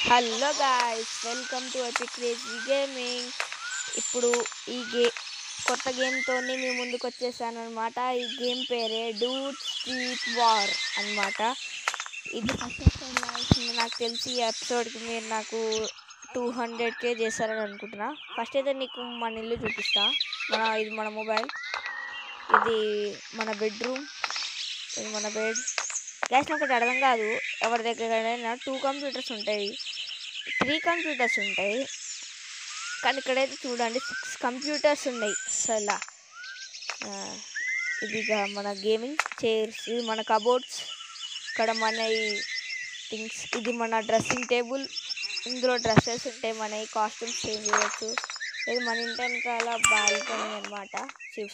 Hello guys, welcome to epic crazy gaming. ఇప్పుడు ఈ కొత్త గేమ్తోని మీ ముందుకు వచ్చేసాను అనమాట. ఈ గేమ్ పేరే డూడ్ స్ట్రీట్ వార్ అనమాట. ఇది ఫస్ట్ ఎపిసోడ్ గాయ్స్. నాకు తెలిసి ఈ ఎపిసోడ్కి మీరు నాకు 200K చేస్తారని అనుకుంటున్నా. ఫస్ట్ అయితే నీకు మన ఇల్లు చూపిస్తా. ఇది మన మొబైల్, ఇది మన బెడ్రూమ్, ఇది మన బెడ్. గ్యాస్ ఒకటి అర్థం కాదు, ఎవరి దగ్గర 2 కంప్యూటర్స్ ఉంటాయి, 3 కంప్యూటర్స్ ఉంటాయి, కానీ ఇక్కడైతే చూడండి 6 కంప్యూటర్స్ ఉన్నాయి అసలు. ఇదిగా మన గేమింగ్ చైర్స్, ఇది మన కబోర్డ్స్, ఇక్కడ మన థింగ్స్, ఇది మన డ్రెస్సింగ్ టేబుల్, ఇందులో డ్రెస్సెస్ ఉంటాయి, మన కాస్ట్యూమ్స్ చేంజ్ చేయవచ్చు. ఇది మన ఇంటి వెనకాల బాల్కనీ అనమాట.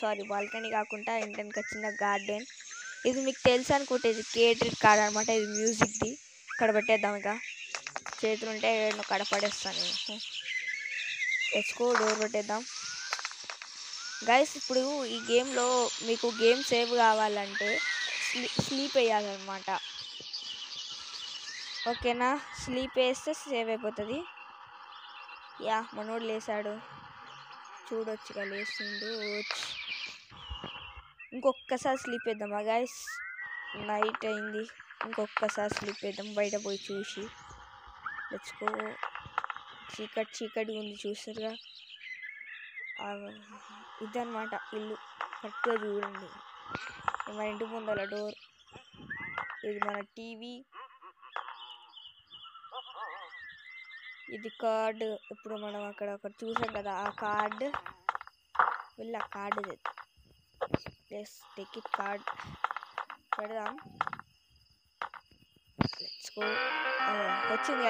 సారీ, బాల్కనీ కాకుండా ఇంటి వెనక చిన్న గార్డెన్. ఇది మీకు తెలుసు అనుకుంటే ఇది కేటెడ్ కార్డ్ అనమాట. ఇది మ్యూజిక్ది. ఇక్కడ పెట్టేద్దాం, ఇక చేతులు ఉంటే కడపడేస్తాను నేను. తెచ్చుకో, డోర్ పెట్టేద్దాం గైస్. ఇప్పుడు ఈ గేమ్లో మీకు గేమ్ సేవ్ కావాలంటే స్లీప్ వేయాలన్నమాట. ఓకేనా? స్లీప్ వేస్తే సేవ్ అయిపోతుంది. యా, మనోడు లేసాడు, చూడొచ్చుగా, లేచిండు. ఇంకొక్కసారి స్లీప్ వేద్దామా గైస్? నైట్ అయింది, ఇంకొక్కసారి స్లీప్ వేద్దాం బయట పోయి చూసి. తెచ్చుకో, చీకటి ఉంది చూసారుగా. ఇదన్నమాట ఇల్లు, కరెక్ట్గా చూడండి. మన ఇంటి ముందర డోర్, ఇది మన టీవీ, ఇది కార్డు. ఇప్పుడు మనం అక్కడ ఒకటి చూసాం కదా, ఆ కార్డు వెళ్ళి ఆ కార్డు ప్లస్ టికెట్ కార్డ్ పెడదాం. లెట్స్కో. వచ్చింది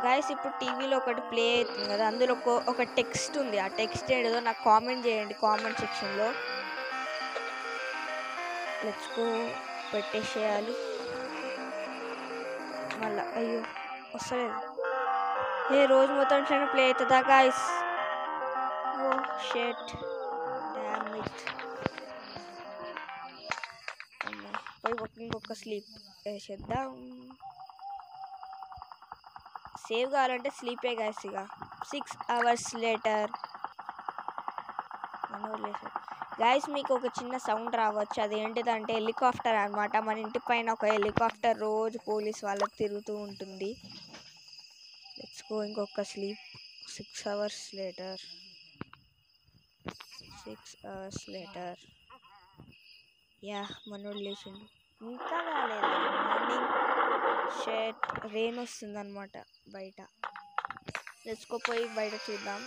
గైస్. ఇప్పుడు టీవీలో ఒకటి ప్లే అవుతుంది కదా, అందులో ఒక టెక్స్ట్ ఉంది. ఆ టెక్స్ట్ ఏదో నాకు కామెంట్ చేయండి కామెంట్ సెక్షన్లో. లెట్స్కో, పెట్టేసేయాలి మళ్ళా. అయ్యో వస్తలేదు. రోజు మొత్తం ప్లే అవుతుందా గైస్? ఓ షెట్, డామ్ ఇట్. పోయి ఇంకొక స్లీప్ వేసేద్దాం. సేవ్ కావాలంటే స్లీపే గైస్. ఇక 6 hours లేటర్ గైస్, మీకు ఒక చిన్న సౌండ్ రావచ్చు. అదేంటిదంటే హెలికాప్టర్ అనమాట. మన ఇంటి పైన ఒక హెలికాప్టర్ రోజు పోలీస్ వాళ్ళకి తిరుగుతూ ఉంటుంది. లెట్స్ గో, ఇంకొక sleep. 6 hours later, 6 hours later. Yeah, మనోడు లేచిండు. ఇంకా కాలేదు మార్నింగ్. షర్ట్ రెయిన్ వస్తుంది అనమాట బయట. తెచ్చుకోపోయి బయట చూద్దాం.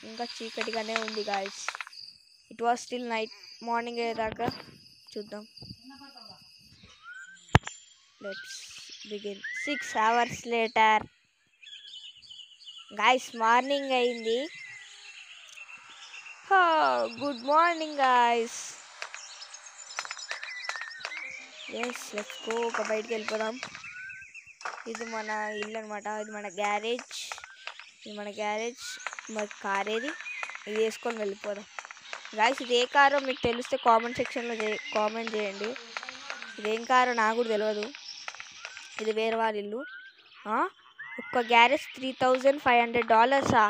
ఇంకా చీకటిగానే ఉంది guys. It was still night. Morning అయ్యేదాకా చూద్దాం. Let's begin. 6 hours later guys, morning అయింది. Good morning guys. Yes, let's go. ఒక బయటికి వెళ్ళిపోదాం. ఇది మన ఇల్లు అనమాట. ఇది మన గ్యారేజ్, మరి కార్ ఏది? ఇది వేసుకొని వెళ్ళిపోదాం గాయస్. ఇది ఏ కారో మీకు తెలిస్తే కామెంట్ సెక్షన్లో కామెంట్ చేయండి. ఇదేం కారో నాకు కూడా తెలియదు. ఇది వేరే వారి ఇల్లు. ఒక్క గ్యారేజ్ $3,500.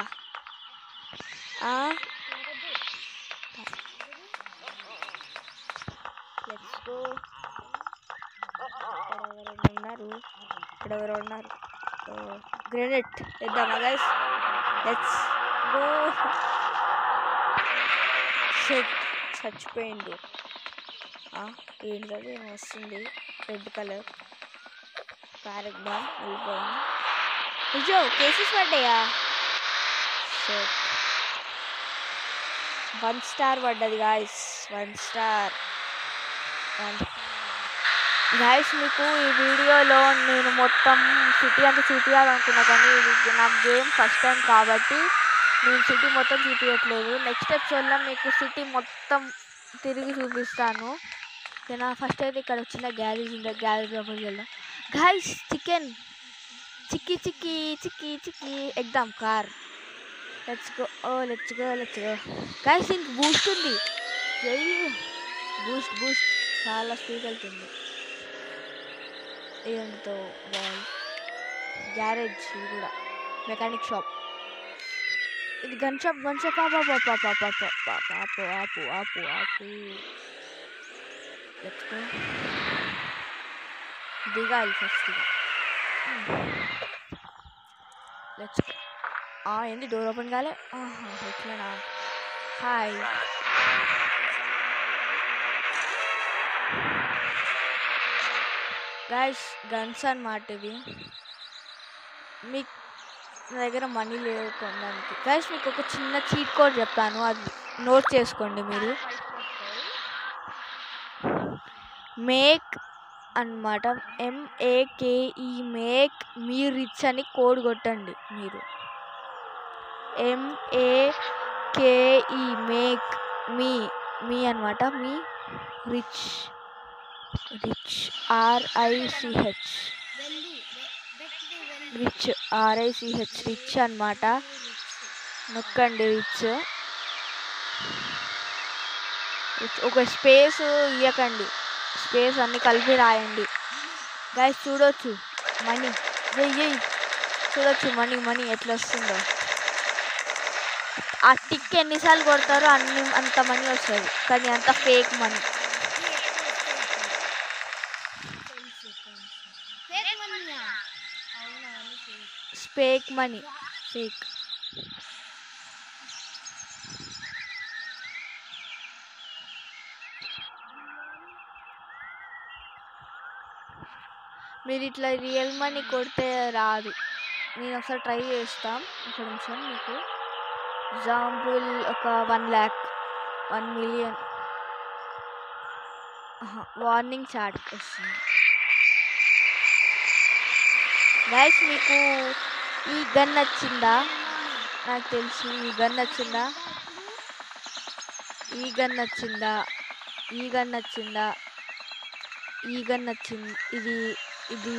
Let's go. ఇక్కడ ఎవరు ఉన్నారు? గ్రెనేట్ వేద్దామా గైస్? Let's go. చచ్చిపోయింది. ఏంటది వస్తుంది, రెడ్ కలర్. కారెక్దాం, వెళ్ళిపోదాం. నిజో కేసెస్ పడ్డాయా? 1 star పడ్డది గాయస్. 1 star. గాయస్, మీకు ఈ వీడియోలో నేను మొత్తం సిటీ అంతా చూపించాలనుకున్నా, కానీ ఇది నా గేమ్ ఫస్ట్ టైం కాబట్టి నేను సిటీ మొత్తం చూపించట్లేదు. నెక్స్ట్ ఎపిసోడ్లో మీకు సిటీ మొత్తం తిరిగి చూపిస్తాను. ఓకేనా? ఫస్ట్ అయితే ఇక్కడ చిన్న గ్యారేజ్ ఉంది, గ్యారేజ్ లోపలికి వెళ్దాం. Guys, chikki ఎగ్దాం car. Let's go. Guys, దీనికి బూస్ట్ ఉంది. బూస్ట్ చాలా స్పీడ్ వెళ్తుంది. ఏంటో గ్యారేజ్ కూడా మెకానిక్ షాప్. ఇది గన్ షాప్ ఆపు. Let's go. దిగాలి ఫస్ట్. Let's go. ఏంది డోర్ ఓపెన్ కాలే? ఎట్లనా? హాయ్. గైస్ గన్స్ అన్నమాట ఇవి. మీకు నా దగ్గర మనీ లేవు కొనడానికి. గైస్ మీకు ఒక చిన్న చీట్ కోడ్ చెప్తాను, అది నోట్ చేసుకోండి మీరు. మేక్ అన్నమాట, MEAKE, మేక్ మీ రిచ్ అని కోడ్ కొట్టండి మీరు. MEAKE మేక్ మీ అన్నమాట, మీ రిచ్ RICH రిచ్ అన్నమాట. నొక్కండి రిచ్. ఒక స్పేస్ ఇవ్వకండి, స్పేస్ అన్ని కలిపి రాయండి. గైస్ చూడొచ్చు మనీ, చూడొచ్చు మనీ ఎట్లా వస్తుందో. ఆ టిక్ ఎన్నిసార్లు కొడతారో అంత మనీ వస్తుంది, కానీ అంత fake money. Fake money, fake. మీరు ఇట్లా రియల్ మనీ కొడితే రాదు. నేను ఒకసారి ట్రై చేస్తాం, ఒక నిమిషం. మీకు ఎగ్జాంపుల్ ఒక 1 lakh, 1 million వార్నింగ్ చాట్ వస్తుంది. గైస్ మీకు ఈ గన్ నచ్చిందా? నాకు తెలుసు ఈ గన్ నచ్చిందా, ఈ గన్ నచ్చిందా, ఈ గన్ నచ్చిందా, ఈ గన్ నచ్చింది. ఇది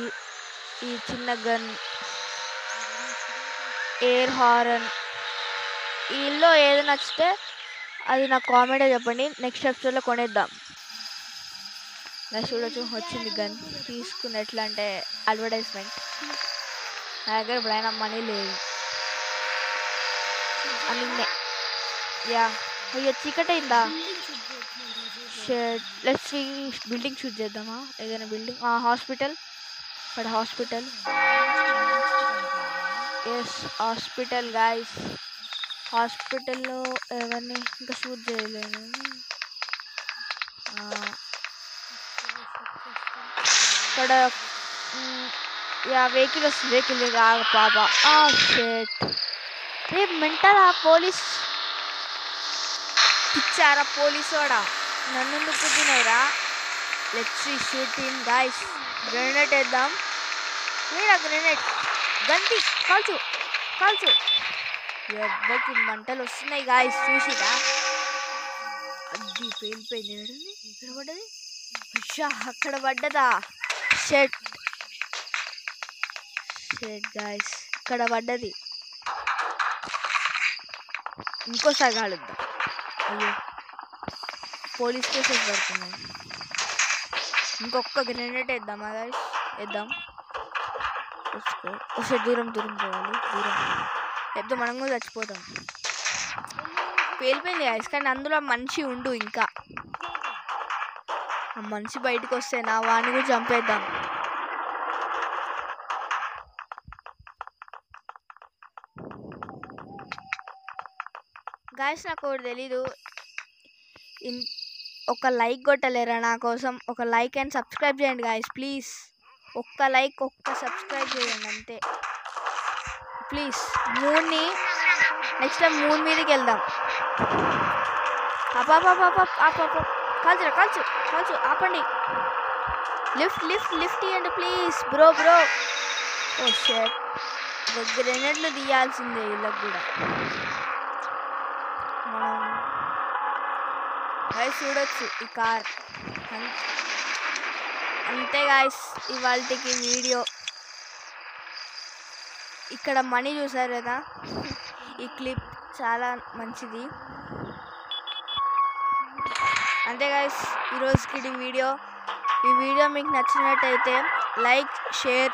ఈ చిన్న గన్, ఎయిర్ హారన్, వీళ్ళలో ఏది నచ్చితే అది నాకు కామెంట్లో చెప్పండి, నెక్స్ట్ ఎపిసోడ్లో కొనేద్దాం. చూడొచ్చు వచ్చింది గన్. తీసుకుని ఎట్లా అంటే అడ్వర్టైజ్మెంట్. నా దగ్గర ఎప్పుడైనా మనీ లేదు అన్నీ. అయ్యో చీకటి అయిందా? లెట్స్ బిల్డింగ్ షూట్ చేద్దామా? ఏదైనా బిల్డింగ్. హాస్పిటల్, ఇక్కడ హాస్పిటల్. Yes hospital guys. హాస్పిటల్లో ఎవరిని ఇంకా షూట్ చేయలేను. ఇక్కడ వెహికల్ వస్తుంది, వెహికల్ పాప. షెట్, రేపు మెంటల్. పోలీస్ ఇచ్చారా? పోలీసు వాడా నన్ను దుక్కుతున్నాయిరా. Let's shoot in guys. Grenade వేద్దాం. గ్రెనేట్ గంతి కాల్చు. ఎవ్వరికి మంటలు వస్తున్నాయి గాయస్, చూసిరా? అది పేలిపోయింది. ఇక్కడ పడ్డది, అక్కడ పడ్డదా? షెట్ గాయస్, ఇక్కడ పడ్డది. ఇంకోసారి కాలుద్దాం. అయ్యో పోలీస్ కేసెస్ పడుతున్నాయి. ఇంకొక గ్రెనేట్ వేద్దామా గాయస్? వేద్దాం. ఒకసారి దూరం పోవాలి. లేకపోతే మనం కూడా చచ్చిపోతాం. పేలిపోయింది గాయస్, కానీ అందులో మనిషి ఉండు. ఇంకా ఆ మనిషి బయటకు వస్తే నా వాడిని కూడా చంపేద్దాం. గాయస్ నాకు ఒకటి తెలీదు, ఒక లైక్ కొట్టలేరా నా కోసం? ఒక లైక్ అండ్ సబ్స్క్రైబ్ చేయండి గాయస్ ప్లీజ్. ఒక్క లైక్, ఒక్క సబ్స్క్రైబ్ చేయండి అంతే ప్లీజ్. నెక్స్ట్ టైం మూన్ మీదకి వెళ్దాం. కాల్చు ఆపండి. లిఫ్ట్ ఇవ్వండి ప్లీజ్ బ్రో. ఓ షట్, గ్రెనేడ్లు తీయాల్సిందే వీళ్ళకి కూడా. గైస్ చూడొచ్చు ఈ కార్. అంతే గాయస్ ఇవాళకి వీడియో. ఇక్కడ మనీ చూసారు కదా, ఈ క్లిప్ చాలా మంచిది. అంతే గాయస్ ఈరోజుకి ఈ వీడియో మీకు నచ్చినట్టయితే లైక్, షేర్